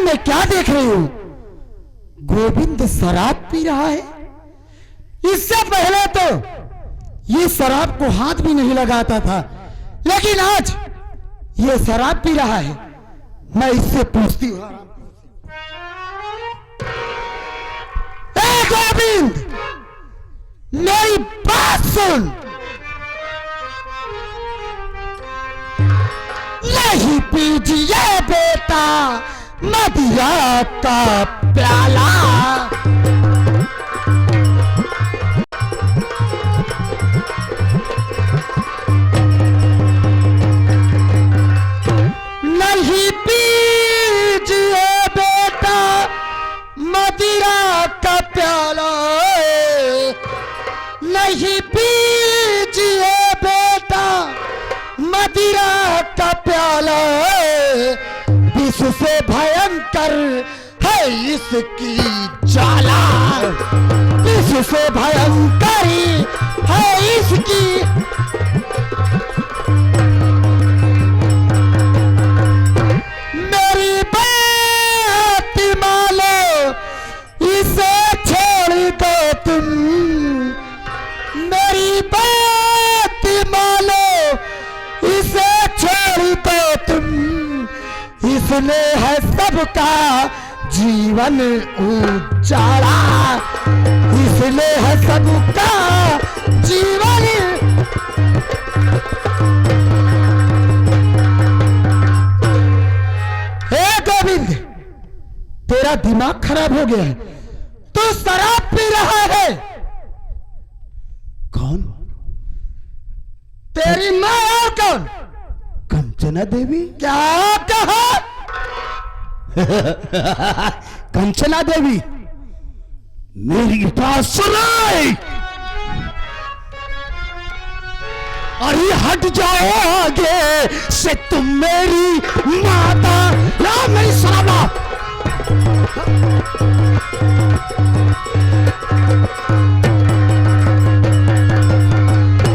मैं क्या देख रही हूं? गोविंद शराब पी रहा है। इससे पहले तो ये शराब को हाथ भी नहीं लगाता था, लेकिन आज ये शराब पी रहा है। मैं इससे पूछती हूं, ए गोविंद, मेरी बात सुन। नहीं पीजिए बेटा मदिरा का प्याला, नहीं पीजिए बेटा मदिरा का प्याला, नहीं पीजिए बेटा मदिरा का प्याला, विष से भयंकर है इसकी ज्वाला, विष से भयंकर है इसकी। मेरी बात मानो, इसे छोड़ दो तुम, मेरी बात मानो, इसे छोड़ दो तुम, इसने है सबका जीवन उजाला, इसने है सबका जीवन। हे गोविंद, तेरा दिमाग खराब हो गया है, तू शराब पी रहा है। कौन? तेरी माँ है कौन? कंचना देवी। क्या कहा? कंचना देवी, मेरी बात सुनाई। अरे हट जाओ आगे से, तुम मेरी माता ना मेरी शराबा।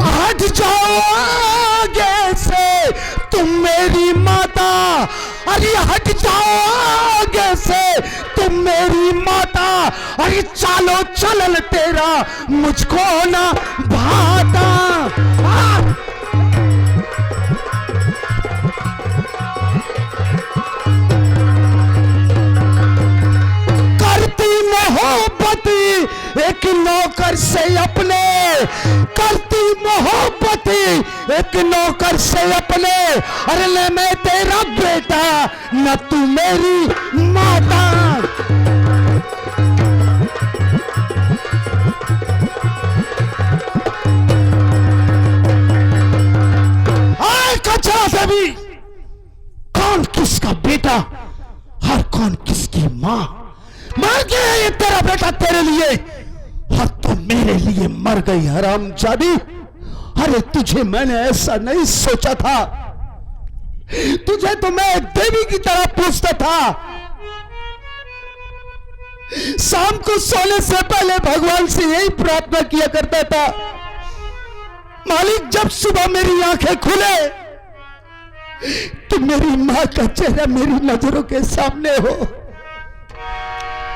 हट जाओ आगे से, तुम मेरी माता। अरे हट जाओ आगे से, तुम मेरी माता। अरे चालो चलन तेरा मुझको ना भाता। करती मोहब्बत एक नौकर से अपने, करती मोहब्बत एक नौकर से अपने। अरे ले मैं तेरा बेटा न तू मेरी माता। आए कंचना देवी, कौन किसका बेटा और कौन किसकी माँ? मर गया ये तेरा बेटा तेरे लिए और तो मेरे लिए मर गई हरामजादी। अरे तुझे मैंने ऐसा नहीं सोचा था, तुझे तो मैं एक देवी की तरह पूछता था। शाम को सोने से पहले भगवान से यही प्रार्थना किया करता था, मालिक जब सुबह मेरी आंखें खुले तो मेरी मां का चेहरा मेरी नजरों के सामने हो।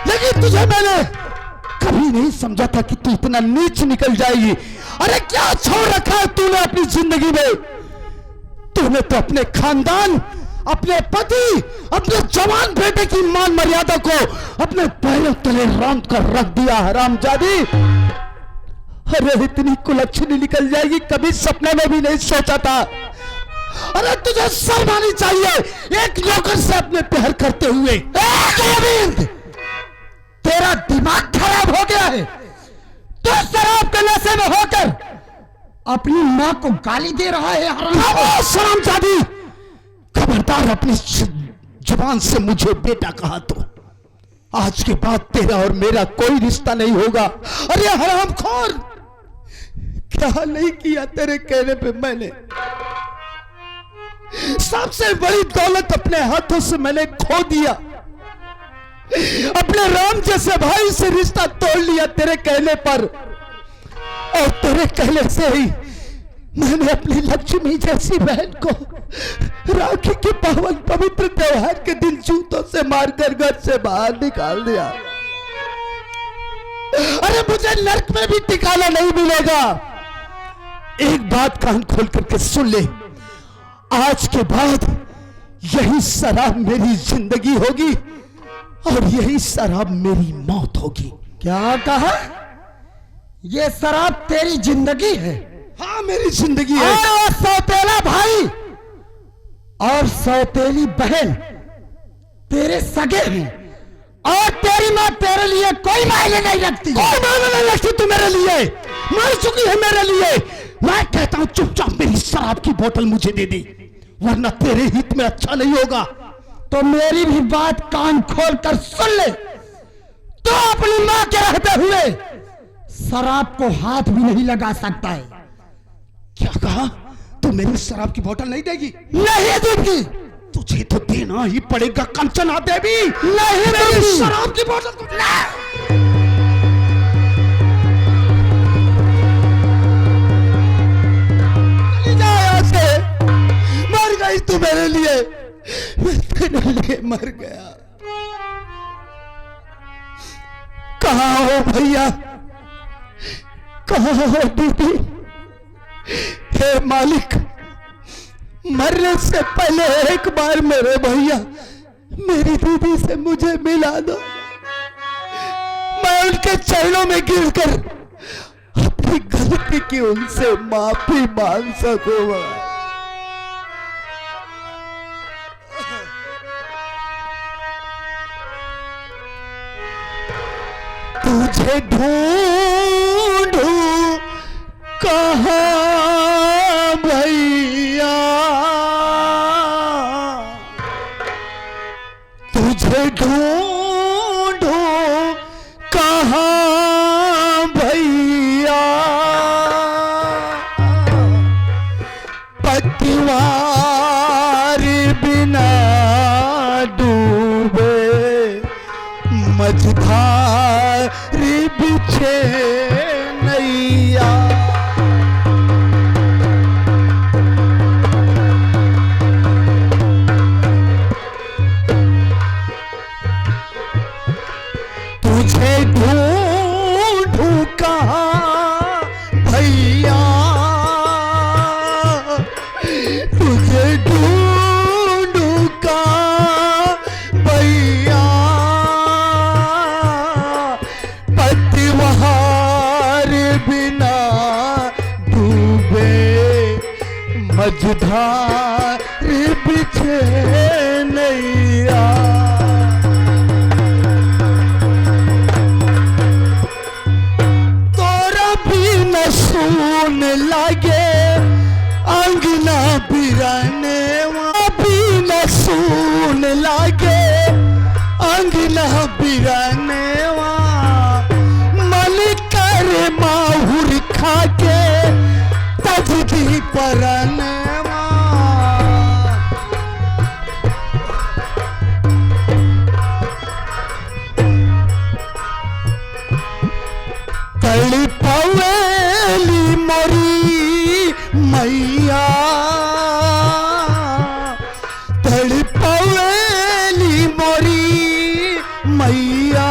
लेकिन तुझे मैंने कभी नहीं समझा था कि तू इतना नीच निकल जाएगी। अरे क्या छोड़ रखा है तूने अपनी जिंदगी में? तूने तो अपने खानदान, अपने पति, अपने जवान बेटे की मान मर्यादा को अपने पैरों तले रौंद कर रख दिया हरामजादी। अरे इतनी कुलच्छनी निकल जाएगी कभी सपने में भी नहीं सोचा था। अरे तुझे शर्म आनी चाहिए एक नौकर से अपने प्यार करते हुए। गोविंद, तेरा दिमाग खराब हो गया है। तो शराब के नशे में होकर अपनी मां को गाली दे रहा है। हरामजादी, खबरदार अपनी जुबान से मुझे बेटा कहा तो आज के बाद तेरा और मेरा कोई रिश्ता नहीं होगा। अरे हरामखोर, क्या नहीं किया तेरे कहने पे मैंने। सबसे बड़ी दौलत अपने हाथों से मैंने खो दिया, अपने राम जैसे भाई से रिश्ता तोड़ लिया तेरे कहने पर। और तेरे कहने से ही मैंने अपनी लक्ष्मी जैसी बहन को राखी के पावन पवित्र त्योहार के दिन जूतों से मारकर घर से बाहर निकाल दिया। अरे मुझे नर्क में भी ठिकाना नहीं मिलेगा। एक बात कान खोल करके सुन ले, आज के बाद यही शराब मेरी जिंदगी होगी और यही शराब मेरी मौत होगी। क्या कहा? ये शराब तेरी जिंदगी है? हाँ मेरी जिंदगी है। और सौतेला भाई और सौतेली बहन तेरे सगे हैं और तेरी मां तेरे लिए कोई मायने नहीं रखती। कोई मायने नहीं रखती तू मेरे लिए, मर चुकी है मेरे लिए। मैं कहता हूं चुपचाप मेरी शराब की बोतल मुझे दे दे, वरना तेरे हित में अच्छा नहीं होगा। तो मेरी भी बात कान खोल कर सुन ले। तो अपनी मां के रहते हुए शराब को हाथ भी नहीं लगा सकता है। क्या कहा? तू मेरी शराब की बोतल नहीं देगी? नहीं दूंगी। तुझे तो देना ही पड़ेगा कंचना देवी। नहीं मेरी शराब की बोतल को चली जा यहाँ से। मर गई तू मेरे लिए, मैं तेरे लिए मर गया। कहाँ हो भैया, कहाँ हो दीदी? हे मालिक, मरने से पहले एक बार मेरे भैया मेरी दीदी से मुझे मिला दो। मैं उनके चरणों में गिरकर अपनी गलती की उनसे माफी मांग सकूंगा। तुझे ढूंढूं कहाँ भैया, तुझे ढूंढूं कहाँ भैया, पतवार बिना डूबे मझधार बिछे नैया। तुझे ढूंढूं कहाँ भैया, तुझे ढूंढूं कहाँ भैया, पतवार बिना डूबे मझधार बिछे नैया। सुन लगे अंगना बिराने भी न सुन लगे अंगना बिराने मन कर माहुर खा के तजदी परने तड़ी पवेली मोरी मैया, तड़ी पवेली मोरी मैया,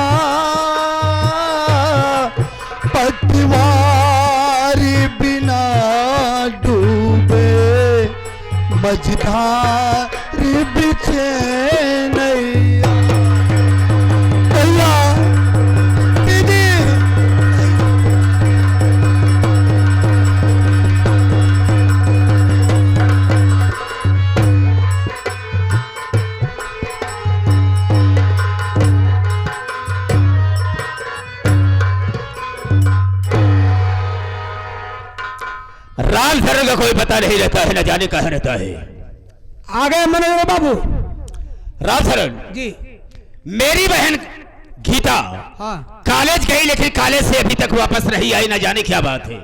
पतवार बिना डूबे मझधार बिछे नैया। भैया दीदी राम शरण का कोई पता नहीं रहता है, न जाने कहाँ रहता है। आ गए मनोहर बाबू। राम शरण जी। मेरी बहन गीता हाँ। कॉलेज गई, लेकिन कॉलेज से अभी तक वापस नहीं आई, न जाने क्या बात है।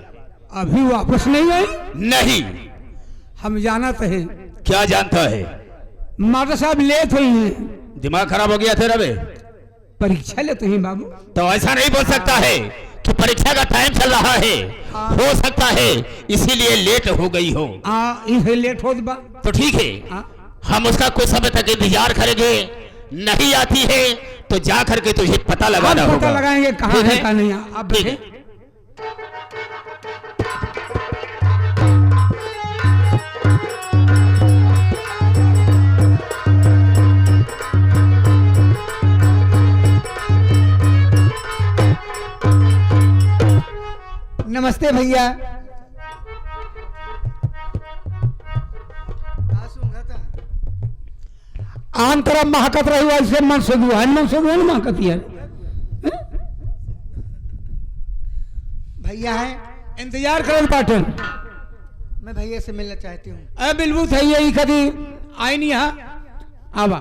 अभी वापस नहीं आई? नहीं। हम जाना तो है। क्या जानता है? माता साहब लेट हुई हैं। दिमाग खराब हो गया तेरा बे? परीक्षा लेते हैं बाबू। तो ऐसा नहीं बोल सकता है कि परीक्षा का टाइम चल रहा है, हो सकता है इसीलिए लेट हो गई हो। इसे लेट हो बा तो ठीक है, हम उसका कुछ समय तक इंतजार करेंगे। नहीं आती है तो जा करके तुझे पता लगाना होगा। पता लगाएंगे कहाँ है कहाँ नहीं। आप ठीक है। नमस्ते भैया। आम तरह महकत रही ऐसे मन से दुआ महकत है। भैया है, इंतजार करो पाटन। मैं भैया से मिलना चाहती हूँ। अरे बिल्कुल सही है, कभी आई नहीं यहाँ। आवा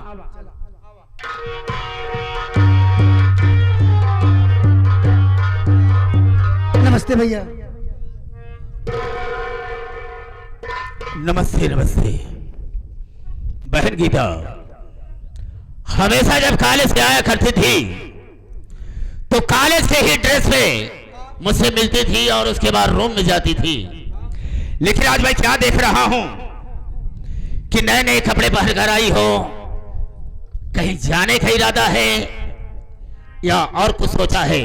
नमस्ते भैया। नमस्ते नमस्ते। बहन गीता हमेशा जब कॉलेज से आया करती थी तो कॉलेज के ही ड्रेस में मुझसे मिलती थी और उसके बाद रूम में जाती थी। लेकिन आज मैं क्या देख रहा हूं कि नए नए कपड़े पहनकर आई हो। कहीं जाने का इरादा है या और कुछ सोचा है?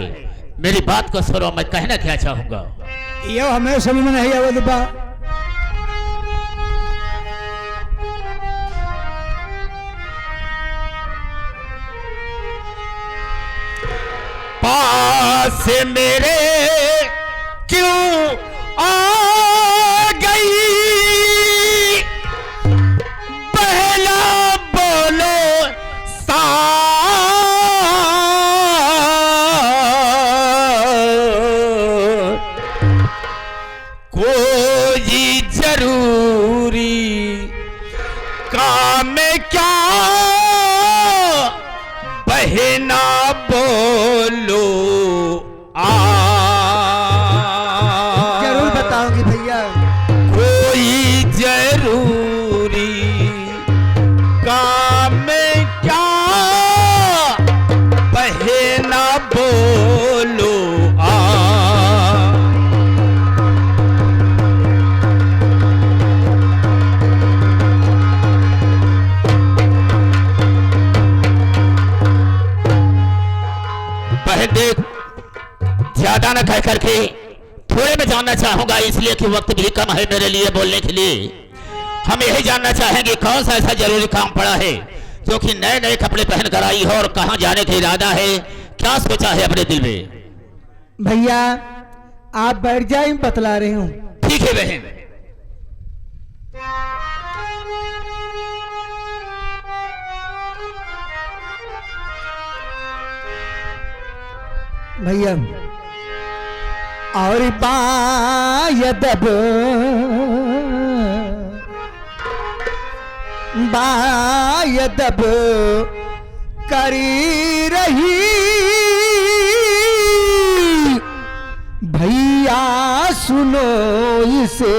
मेरी बात को सुनो, मैं कहना क्या चाहूंगा। ये हमें समझ में नहीं आवे बा। पास मेरे क्यों आ गई, पहला बोलो कोई जरूरी काम क्या, बहना बोलो जरूर बताऊंगी भैया। कोई जरूरी काम क्या, बहना बोलो देख, ज्यादा न कह करके थोड़े में जानना चाहूंगा, इसलिए कि वक्त भी कम है मेरे लिए बोलने के लिए। हम यही जानना चाहेंगे कौन सा ऐसा जरूरी काम पड़ा है जो कि नए नए कपड़े पहन कर आई हो और कहां जाने का इरादा है, क्या सोचा है अपने दिल में? भैया आप बैठ जाए, बतला रही हूँ। ठीक है बहन। भैया और बायदब करी रही, भैया सुनो इसे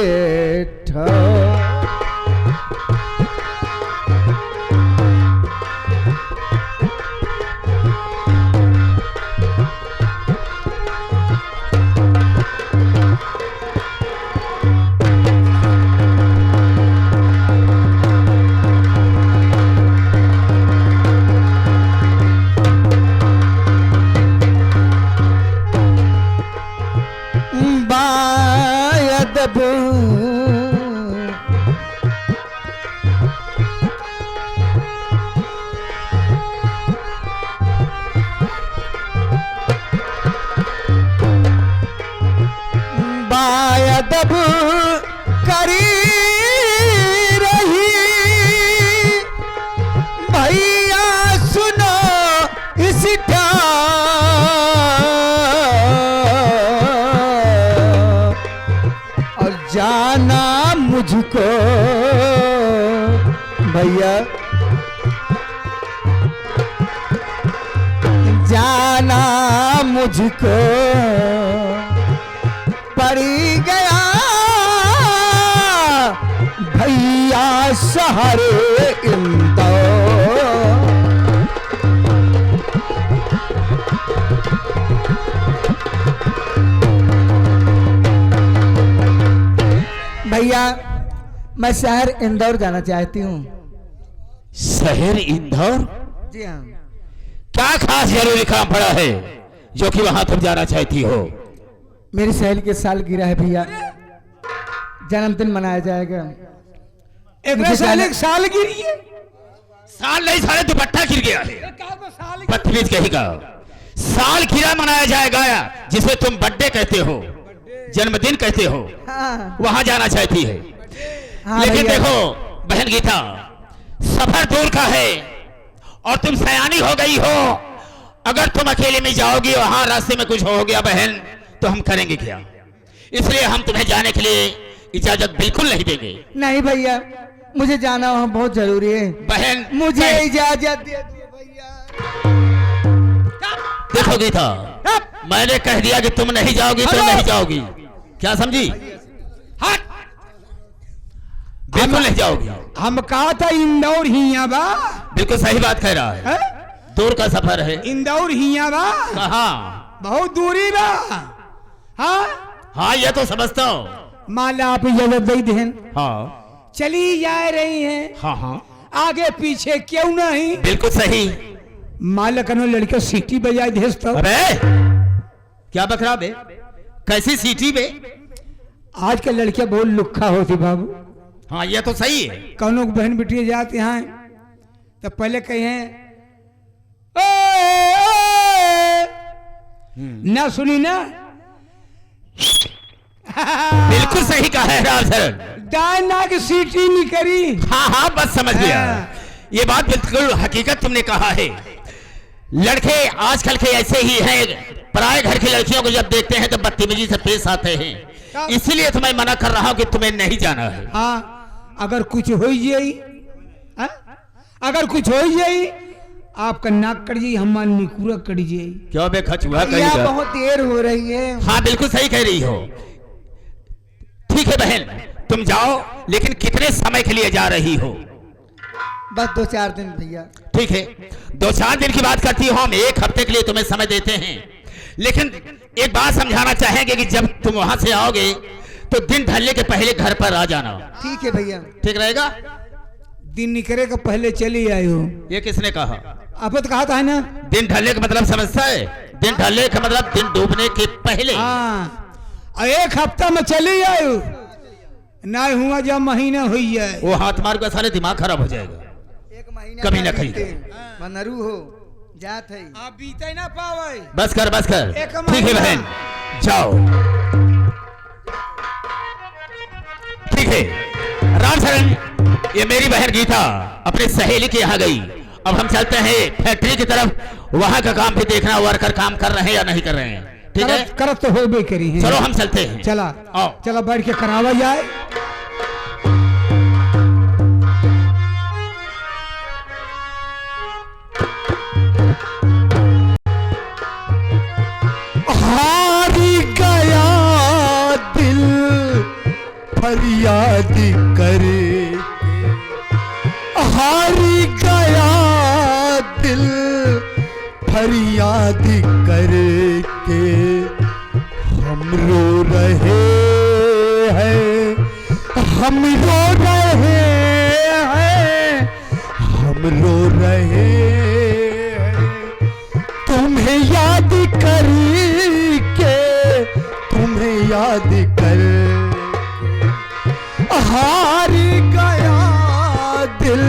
बायदब करी रही, भैया सुनो इस और जाना मुझको भैया, जाना मुझको पड़ी गया, भैया सहारे इंदौर। भैया मैं शहर इंदौर जाना चाहती हूँ। शहर इंदौर? जी हाँ। क्या खास जरूरी काम पड़ा है जो कि वहां तुम जाना चाहती हो? मेरी सहेली के सालगिरह है भैया, जन्मदिन मनाया जाएगा। एक साल गिरी है। साल नहीं, साले दुपट्टा गिर गया है। बदतमीज कहेगा। साल गिरा मनाया जाएगा जिसे तुम बर्थडे कहते हो, जन्मदिन कहते हो, हाँ। वहां जाना चाहती है। हाँ लेकिन भैया। देखो बहन गीता, सफर दूर का है और तुम सयानी हो गई हो। अगर तुम अकेले में जाओगी, वहां रास्ते में कुछ हो गया बहन, तो हम करेंगे क्या? इसलिए हम तुम्हें जाने के लिए इजाजत बिल्कुल नहीं देंगे। नहीं भैया, मुझे जाना वहाँ बहुत जरूरी है। बहन मुझे इजाजत दे दिए भैया। देखो गीता, मैंने कह दिया कि तुम नहीं जाओगी तो नहीं जाओगी, क्या समझी? हट, बिल्कुल नहीं जाओगी। हम कहा था इंदौर हिया बा। बिल्कुल सही बात कह रहा है। दूर का सफर है। इंदौर हिया बा, कहाँ? बहुत दूरी बा। हाँ हाँ, ये तो समझता हूँ। मान ला आप इजाजत दे दें, हाँ चली जा रही हैं, हाँ हाँ, आगे पीछे क्यों नहीं। बिल्कुल सही। मान ला कनो लड़का सीटी बजाए देश तो। अबे क्या बकरा बे, कैसी सीटी बे? आज के लड़कियां बहुत लुक्खा होती बाबू। हाँ, ये तो सही है। कौनों बहन बेटी जाते हैं तो पहले कहे ना सुनी ना। बिल्कुल सही कहा है रामचरण। दाना की सीटी नहीं करी। हाँ हाँ, बस समझ गया। ये बात बिल्कुल हकीकत तुमने कहा है। लड़के आजकल के ऐसे ही हैं, पराए घर की लड़कियों को जब देखते हैं तो बदतमीजी से पेश आते हैं। इसीलिए तो मैं मना कर रहा हूँ कि तुम्हें नहीं जाना है। हाँ, अगर कुछ हो जाए, अगर कुछ हो जाए, आपका नाक कट जाए, हमारा निकुरा कट जाए। क्यों बे खचुआ भैया कहीं? बहुत देर हो रही है। हाँ, बिल्कुल सही कह रही हो। ठीक है बहन, तुम जाओ, लेकिन कितने समय के लिए जा रही हो? बस 2-4 दिन भैया। ठीक है, 2-4 दिन की बात करती हो, हम 1 हफ्ते के लिए तुम्हें समय देते हैं। लेकिन एक बात समझाना चाहेंगे कि जब तुम वहां से आओगे तो दिन ढलने के पहले घर पर आ जाना। ठीक है भैया। ठीक रहेगा? दिन निकले के पहले चली आई हो। ये किसने कहा? आप तो कहा था ना। दिन ढलने का मतलब समझता है? दिन ढलने का मतलब दिन डूबने के पहले। हाँ, और 1 हफ्ता में चली आई हो, ना हुआ जब महीना हुई जाए। वो हाथ मार कर सारे दिमाग खराब हो जाएगा। 1 महीना कभी ना खरीदे। मनरू हो जात है। आप बीते ना पावे। बस कर बस कर। एक ठीक है महीना। बहन, जाओ। ठीक है रामचरण, ये मेरी बहन गीता अपनी सहेली के यहाँ गई। अब हम चलते हैं फैक्ट्री की तरफ। वहां का काम भी देखना, वर्कर काम कर रहे हैं या नहीं कर रहे हैं। ठीक है, करत तो हो भी करी है। चलो हम चलते हैं। चला आओ। चला, बैठ के करावा जाए। हारी गया दिल फरियाद करे, हारी गया दिल फरियाद करे के हम रो रहे हैं, हम रो रहे हैं, हम रो रहे हैं तुम्हें याद करके, तुम्हें याद कर हार गया दिल